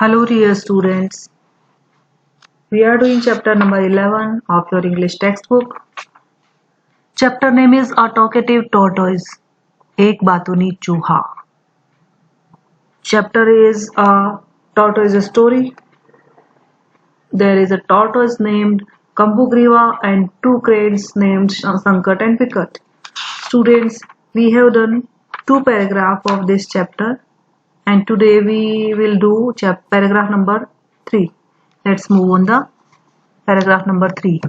Hello dear students, we are doing chapter number 11 of your English textbook. Chapter name is A Talkative Tortoise, एक बातूनी चूहा. Chapter is a tortoise story. There is a tortoise named Kambugriva and two cranes named Sankat and Vikat. Students, we have done two paragraphs of this chapter and today we will do paragraph number 3. Let's move on the paragraph number 3.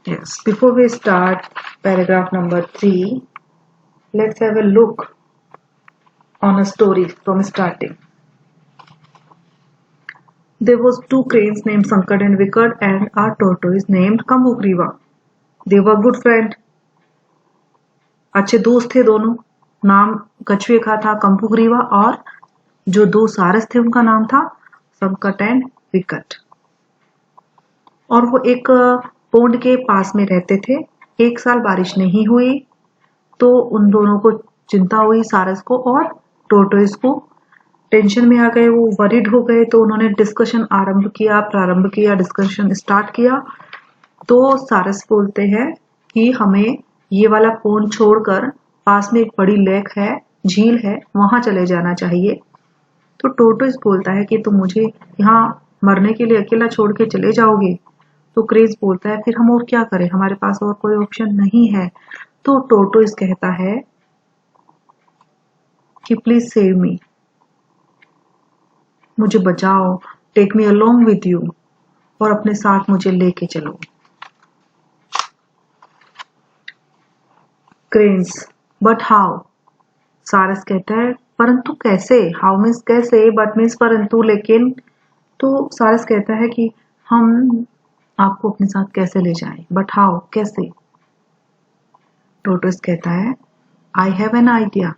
Yes, before we start paragraph number 3, let's have a look on a story from starting. There was two cranes named Sankat and Vikat and a tortoise named Kambugriva. They were good friends. अच्छे दोस्त थे दोनों. नाम कछुए का था कम्बुग्रीवा और जो दो सारस थे उनका नाम था संकट एंड विकट. और वो एक पोंड के पास में रहते थे. एक साल बारिश नहीं हुई तो उन दोनों को चिंता हुई, सारस को और टोर्टोइस को. टेंशन में आ गए, वो वरीड हो गए तो उन्होंने डिस्कशन प्रारंभ किया, डिस्कशन स्टार्ट किया. तो सारस बोलते हैं कि हमें ये वाला पोंड छोड़कर पास में एक बड़ी लेक है, झील है, वहां चले जाना चाहिए. तो टोर्टोइस बोलता है कि तुम मुझे यहाँ मरने के लिए अकेला छोड़ के चले जाओगे. तो क्रेज बोलता है फिर हम और क्या करें, हमारे पास और कोई ऑप्शन नहीं है. तो टोर्टोइस कहता है कि प्लीज सेव मी, मुझे बचाओ, take me along with you, और अपने साथ मुझे लेके चलो. Cranes, but how. सारस कहता है परंतु कैसे. हाउ मीन्स कैसे, बट मीन्स परंतु, लेकिन. तो सारस कहता है कि हम आपको अपने साथ कैसे ले जाएं, बट हाउ, कैसे. टोर्टोइस कहता है I have an idea.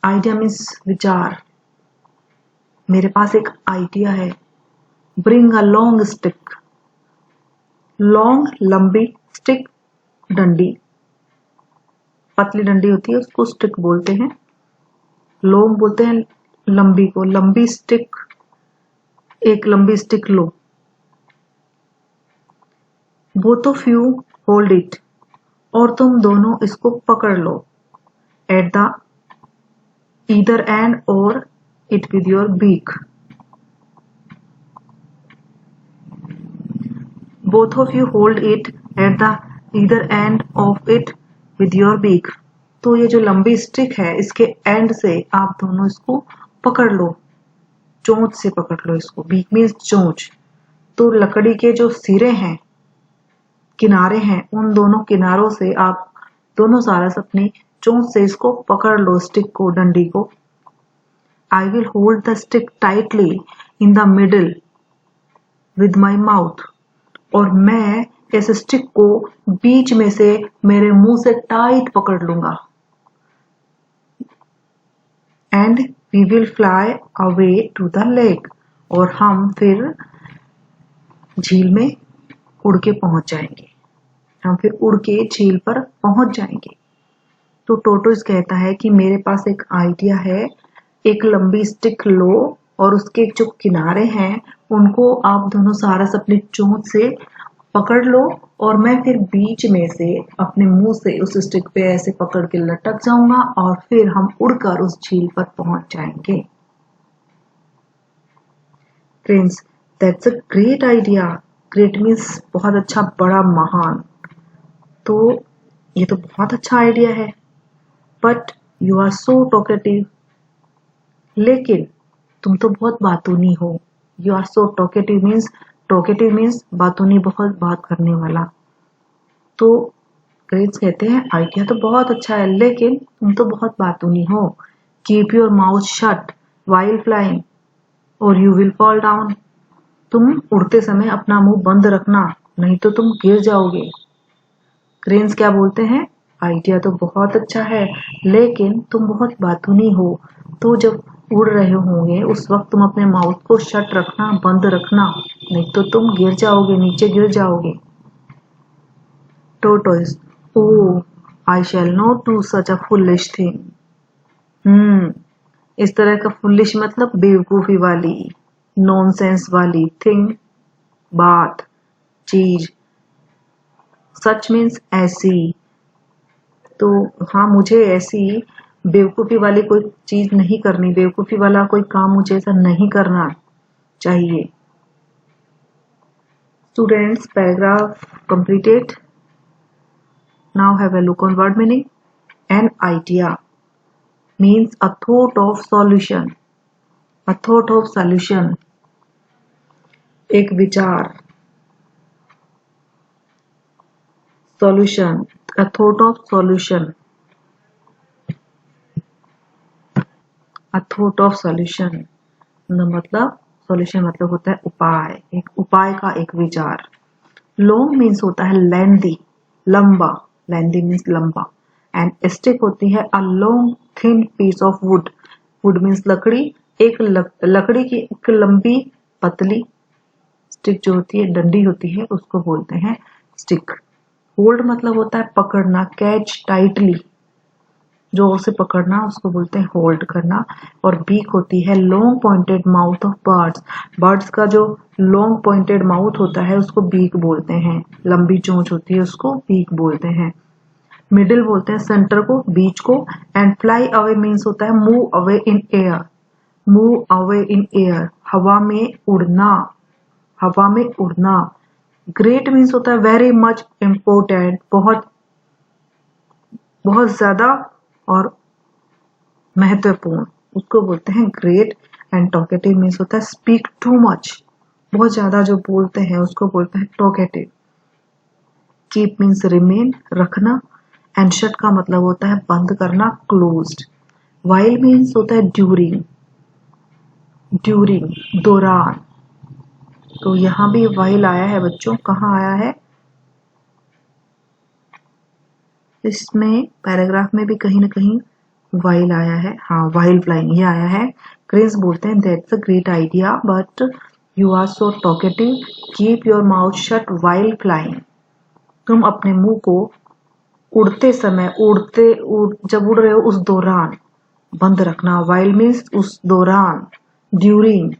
Idea means विचार. मेरे पास एक आइडिया है. Bring a long stick. Long लंबी, स्टिक डंडी, पतली डंडी होती है उसको स्टिक बोलते हैं. लॉन्ग बोलते हैं लंबी को. लंबी स्टिक, एक लंबी स्टिक लो. Both of you hold it, और तुम दोनों इसको पकड़ लो. एट द ईदर एंड और it with your beak. Both of you hold it at the either end of it with your beak. तो ये जो लंबी स्टिक है इसके एंड से आप दोनों इसको पकड़ लो, चोंच से पकड़ लो इसको. बीक मीन्स चोंच. तो लकड़ी के जो सिरे हैं, किनारे हैं, उन दोनों किनारों से आप दोनों सारस अपनी चोंच से इसको पकड़ लो, स्टिक को, डंडी को. I will hold the stick tightly in the middle with my mouth. और मैं इस स्टिक को बीच में से मेरे मुंह से टाइट पकड़ लूंगा. And we will fly away to the lake. और हम फिर झील में उड़ के पहुंच जाएंगे. हम फिर उड़ के झील पर पहुंच जाएंगे. तो टोर्टोइस कहता है कि मेरे पास एक आइडिया है. एक लंबी स्टिक लो और उसके जो किनारे हैं उनको आप दोनों सारस अपनी चोंच से पकड़ लो, और मैं फिर बीच में से अपने मुंह से उस स्टिक पे ऐसे पकड़ के लटक जाऊंगा और फिर हम उड़कर उस झील पर पहुंच जाएंगे. Friends, that's a great idea. Great means बहुत अच्छा, बड़ा, महान. तो ये तो बहुत अच्छा आइडिया है. But you are so talkative. लेकिन तुम तो बहुत बातूनी हो. You are so talkative means बातूनी, बहुत बात करने वाला. तो क्रेन्स कहते हैं आइडिया तो बहुत अच्छा है लेकिन तुम तो बहुत बातूनी हो. Keep your mouth shut while flying और यू विल फॉल डाउन. तुम उड़ते समय अपना मुंह बंद रखना, नहीं तो तुम गिर जाओगे. क्रेन्स क्या बोलते हैं, आइडिया तो बहुत अच्छा है लेकिन तुम बहुत बातूनी हो. तो जब उड़ रहे होंगे उस वक्त तुम अपने माउथ को शट रखना, बंद रखना, नहीं तो तुम गिर जाओगे, नीचे गिर जाओगे. टोर्टोइस, ओह I shall not do such a foolish thing. इस तरह का foolish मतलब बेवकूफी वाली, नॉनसेंस वाली, थिंग बात, चीज। सच मीन्स ऐसी। तो हाँ, मुझे ऐसी बेवकूफी वाली कोई चीज नहीं करनी, बेवकूफी वाला कोई काम मुझे ऐसा नहीं करना चाहिए। Students, paragraph completed. Now have a look on word meaning. An idea means a thought of solution. A thought of solution. एक विचार। Solution. A thought of solution. A thought of solution. मतलब solution मतलब होता है उपाय, एक उपाय का एक विचार। Long means होता है lengthy, लंबा, lengthy means लंबा, and stick होती है a long thin piece of wood. Wood means लकड़ी, एक लकड़ी की एक लंबी पतली स्टिक जो होती है, डंडी होती है, उसको बोलते हैं स्टिक। होल्ड मतलब होता है पकड़ना, कैच टाइटली, जोर से पकड़ना, उसको बोलते हैं होल्ड करना। और बीक होती है long pointed mouth of birds. Birds का जो लॉन्ग पॉइंटेड माउथ होता है उसको बीक बोलते हैं, लंबी चोंच होती है उसको बीक बोलते हैं। मिडिल बोलते हैं सेंटर को, बीच को। एंड फ्लाई अवे मीन्स होता है move away in air, move away in air, हवा में उड़ना, हवा में उड़ना। ग्रेट मीन्स होता है वेरी मच इम्पोर्टेंट, बहुत बहुत ज्यादा और महत्वपूर्ण, उसको बोलते हैं ग्रेट। एंड टॉकेटिव मीन्स होता है स्पीक टू मच, बहुत ज्यादा जो बोलते हैं उसको बोलते हैं टॉकेटिव। कीप मीन्स रिमेन, रखना। एंड शट का मतलब होता है बंद करना, क्लोज्ड। वाइल मीन्स होता है ड्यूरिंग, ड्यूरिंग दौरान। तो यहाँ भी वाइल आया है बच्चों, कहाँ आया है? इसमें पैराग्राफ में भी कहीं ना कहीं वाइल आया है। हाँ, वाइल फ्लाइंग ये आया है। क्रेन्स बोलते हैं that's a great idea but you are so talkative, keep your mouth shut while flying. तुम अपने मुंह को उड़ते समय, जब उड़ रहे हो उस दौरान बंद रखना। वाइल मीन्स उस दौरान, ड्यूरिंग।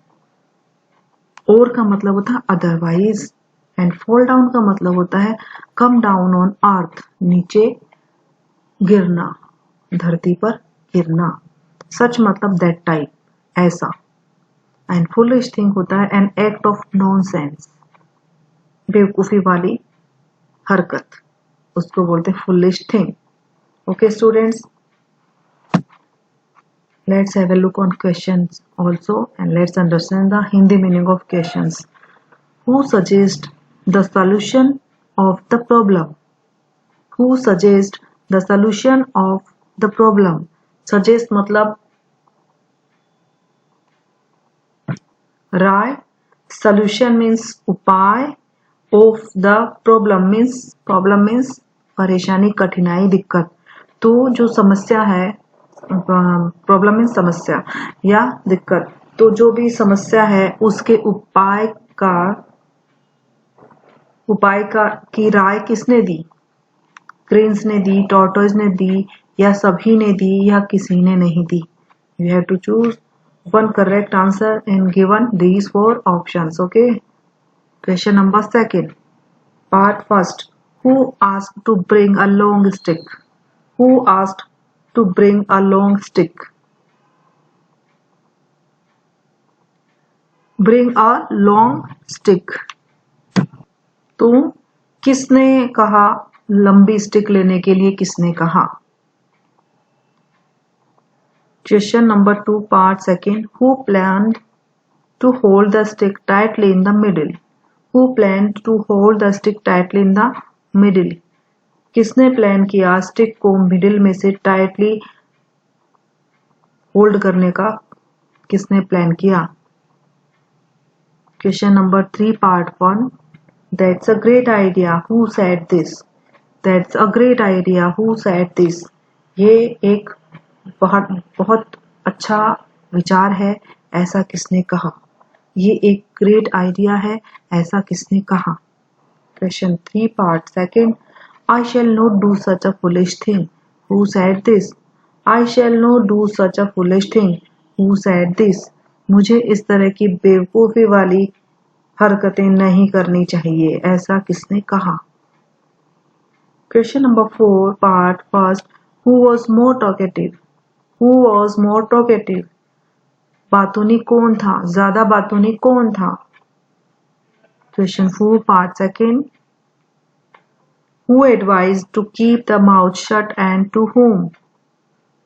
और का मतलब होता है अदरवाइज। एंड फॉल डाउन का मतलब होता है कम डाउन ऑन अर्थ, नीचे गिरना, धरती पर गिरना। सच मतलब दैट टाइप, ऐसा। एंड फुलिश थिंग होता है एन एक्ट ऑफ नॉनसेंस, बेवकूफी वाली हरकत, उसको बोलते हैं foolish thing. Okay students, let's have a look on questions also and let's understand the Hindi meaning of questions. Who suggests the solution of the problem? Who suggests the solution of the problem? Suggest मतलब राय, solution means उपाय, of the problem means परेशानी, कठिनाई, दिक्कत। तो जो समस्या है, problem means समस्या या दिक्कत, तो जो भी समस्या है उसके उपाय का की राय किसने दी? क्रेन्स ने दी, टॉर्टोइज ने दी, या सभी ने दी, या किसी ने नहीं दी? You have to choose one correct answer and given these 4 options. Okay, question number 2, part first. Who asked to bring a long stick? Who asked to bring a long stick? Bring a long stick. तो किसने कहा लंबी stick लेने के लिए, किसने कहा? Question number 2, part second. Who planned to hold the stick tightly in the middle? Who planned to hold the stick tightly in the middle? किसने प्लान किया स्टिक को मिडिल में से टाइटली होल्ड करने का? किसने प्लान किया? Question number 3, part 1। That's a great idea, who said this? That's a great idea, who said this? ये एक बहुत अच्छा विचार है, ऐसा किसने कहा? ये एक ग्रेट आइडिया है, ऐसा किसने कहा? Question 3, part second. I shall not do such a foolish thing. Who said this? I shall not do such a foolish thing. Who said this? मुझे इस तरह की बेवकूफ़ी वाली हरकतें नहीं करनी चाहिए, ऐसा किसने कहा? Question number 4, part first. Who was more talkative? Who was more talkative? बातूनी कौन था? ज्यादा बातूनी कौन था? Question 4, part second. Who advised to keep the mouth shut and to whom?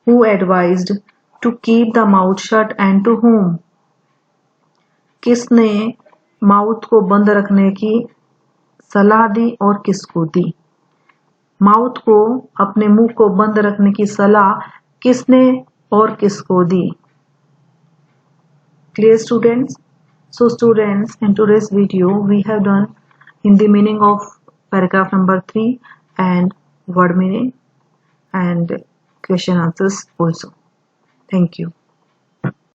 Who advised to keep the mouth shut and to whom? किसने mouth को बंद रखने की सलाह दी और किसको दी? माउथ को, अपने मुंह को बंद रखने की सलाह किसने और किसको दी? Clear, students? So students, in today's video we have done in the meaning of paragraph number 3 and word meaning and question answers also. Thank you.